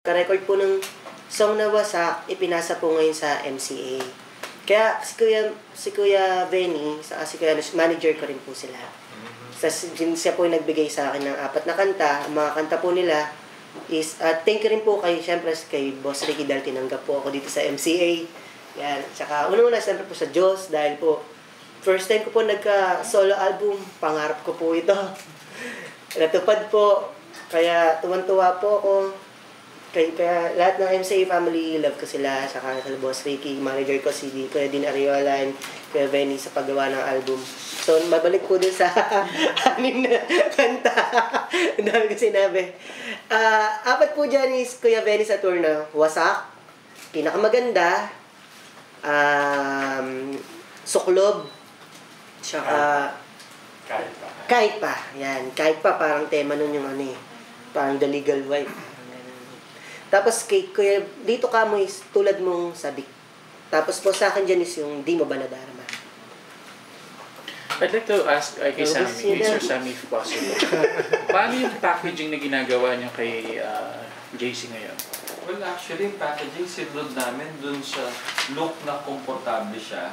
Ka-record po ng song na Wasak, ipinasa po ngayon sa MCA. Kaya si Kuya Benny, si Kuya manager ko rin po sila. Siya po yung nagbigay sa akin ng 4 na kanta. Ang mga kanta po nila is, thank you rin po syempre kay Boss Ricky dahil tinanggap po ako dito sa MCA. Yan. Tsaka una-una siyempre po sa Diyos dahil po first time ko po nagka-solo album. Pangarap ko po ito. Natupad po. Kaya tuwan-tuwa po ako. Kaya lahat ng MCA family, love ko sila. Saka sa Boss Ricky, manager ko si Kuya Dean Ariola and Kuya Benny sa paggawa ng album. So, mabalik po dun sa anim na kanta. Ang dami ko sinabi. 4 po dyan is Kuya Benny sa tour na Wasak, Pinakamaganda, Suklob, tsaka Kahit pa. Yan. Kahit pa, parang tema nun yung parang The Legal Wife. Tapos Kuya, dito ka mo is tulad mong sabik. Tapos po sa akin dyan is yung Di Mo Ba Nadarama. I'd like to ask kay Sammy, Sir Sammy if possible. Paano yung packaging na ginagawa niyo kay JC ngayon? Well, actually, yung packaging sinunod namin dun sa look na komportable siya.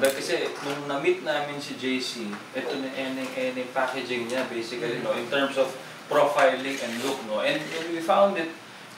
Kasi nung na-meet namin si JC, ito na any packaging niya basically, no, in terms of profiling and look, no. And we found it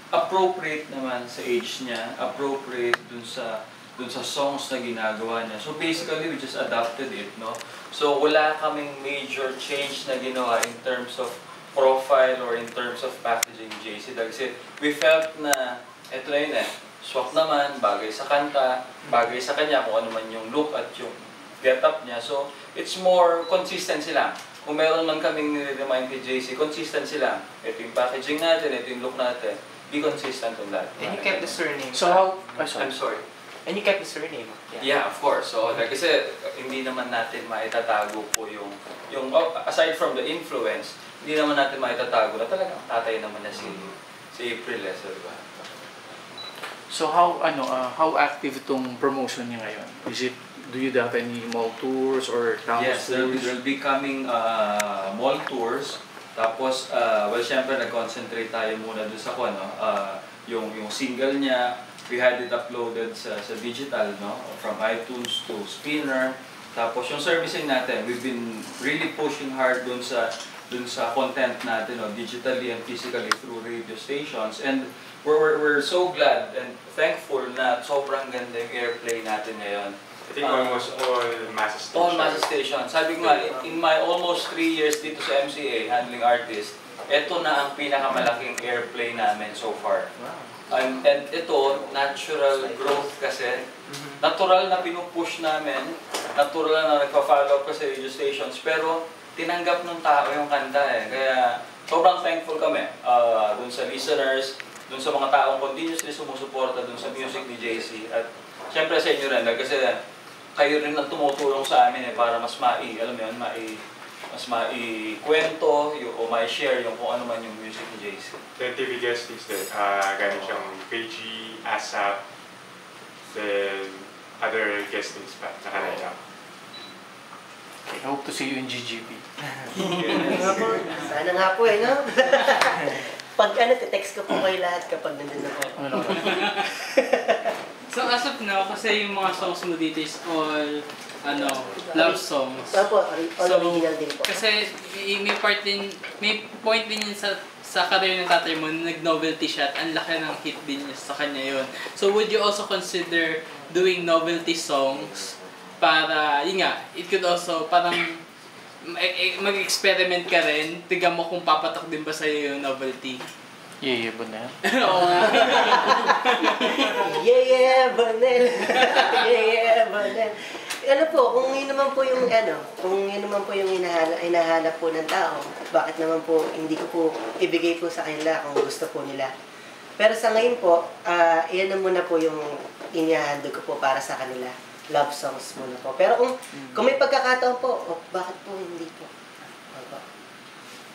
appropriate naman sa age niya, appropriate dun sa songs na ginagawa niya. So basically, we just adapted it, no? So wala kaming major change na ginawa in terms of profile or in terms of packaging JC. Kasi we felt na, eto na yun swak naman, bagay sa kanta, bagay sa kanya, kung ano man yung look at yung get-up niya. So it's more consistency lang. Kung meron man kaming nire-remind kay JC, consistency lang. Ito yung packaging natin, ito yung look natin. Be consistent on that. And you kept the surname. So how... I'm sorry. And you kept the surname. Yeah, of course. So, kasi hindi naman natin maitatago po yung aside from the influence, hindi naman natin maitatago na talagang tatay naman na si April, so diba? So how active itong promotion niya ngayon? Do you have any mall tours or town yes, tours? Yes, there will be coming mall tours. Tapos, well, syempre, nag-concentrate tayo muna doon sa yung single niya. We had it uploaded sa digital, no? From iTunes to Spinner. Tapos, yung servicing natin, we've been really pushing hard doon sa content natin, no? Digitally and physically through radio stations. And we're so glad and thankful na sobrang ganda yung airplay natin ngayon. I think almost all mass stations. All mass stations. Sabi ko nga, in my almost 3 years dito sa MCA, handling artist, ito na ang pinakamalaking airplay namin so far. Wow. And ito, natural growth kasi. Natural na pinupush namin, natural na nagpa-follow up kasi radio stations, pero tinanggap ng tao yung kanta Kaya sobrang thankful kami dun sa listeners, dun sa mga taong continuously sumusuporta dun sa music ni JC. At syempre sa inyo rin, kasi kayo rin ang tumutulong sa amin para mas mas maikwento o mai-share yung kung ano man yung music ni JC. Then TV guest list din, galing siyang KG, ASAP, then other guest list pa, sa kanila. I hope to see you in GGP. Sana nga po no? Pag text ko po kayo lahat kapag nandun ako. So as of now, kasi yung mga songs mo dito is all love songs. Opo, all original din po. Kasi may point din yun sa career ng tatay mo, nag-novelty siya at ang laki ng hit din niya sa kanya yun. So would you also consider doing novelty songs para, yun nga, it could also parang mag-experiment ka rin, tignan mo kung papatak din ba sa'yo yung novelty. Yeah, Bonel. Oo nga. Yeah, Bonel. Yeah, Bonel. Ano po, kung yun naman po yung hinahanap po ng tao, bakit naman po hindi ko po ibigay po sa kanila kung gusto po nila. Pero sa ngayon po, iyan na muna po yung inihahandog ko po para sa kanila. Love songs muna po. Pero kung may pagkakataon po, bakit po hindi po?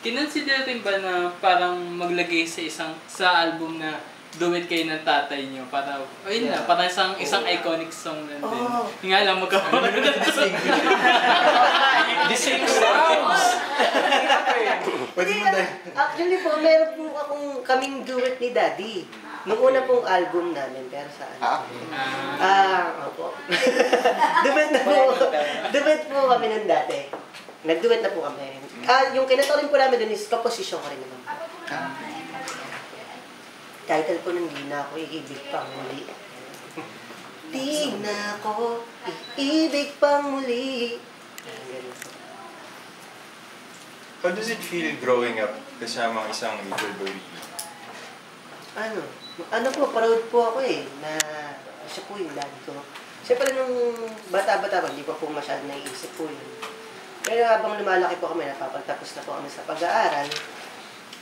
Kinonsider rin ba na parang maglagay sa album na duet kayo ng tatay niyo para ayun na parang isang iconic song na din. Nga lang magkakaroon ng The same sounds. Actually po, meron po kaming duet ni Daddy. Nung una pong album namin, pero saan? Opo. Duet na po. Duet po kami nun dati. Nag-duet na po kami. Yung kinanta rin po namin dun is composition ko rin naman po. Title po nun, Di Na Ako Iibig Pang Muli. Di na ako iibig pang muli. How does it feel growing up kasama isang little boy? Ano po, proud po ako na siya po yung daddy ko. Siyempre nung bata-bata pa, hindi ko po masyadong naiisip po yun. Pero habang lumalaki po kami, napapagtapos na po kami sa pag-aaral.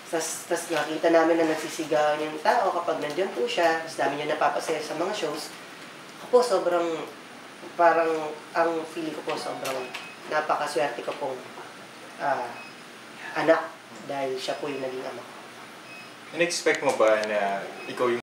Tas nakita namin na nagsisigawan yung tao kapag nandiyan po siya. Tapos dami niya napapasaya sa mga shows. Ako po sobrang, parang ang feeling ko po sobrang napakaswerte ko pong anak dahil siya po yung naging ama ko. In-expect mo ba na ikaw yung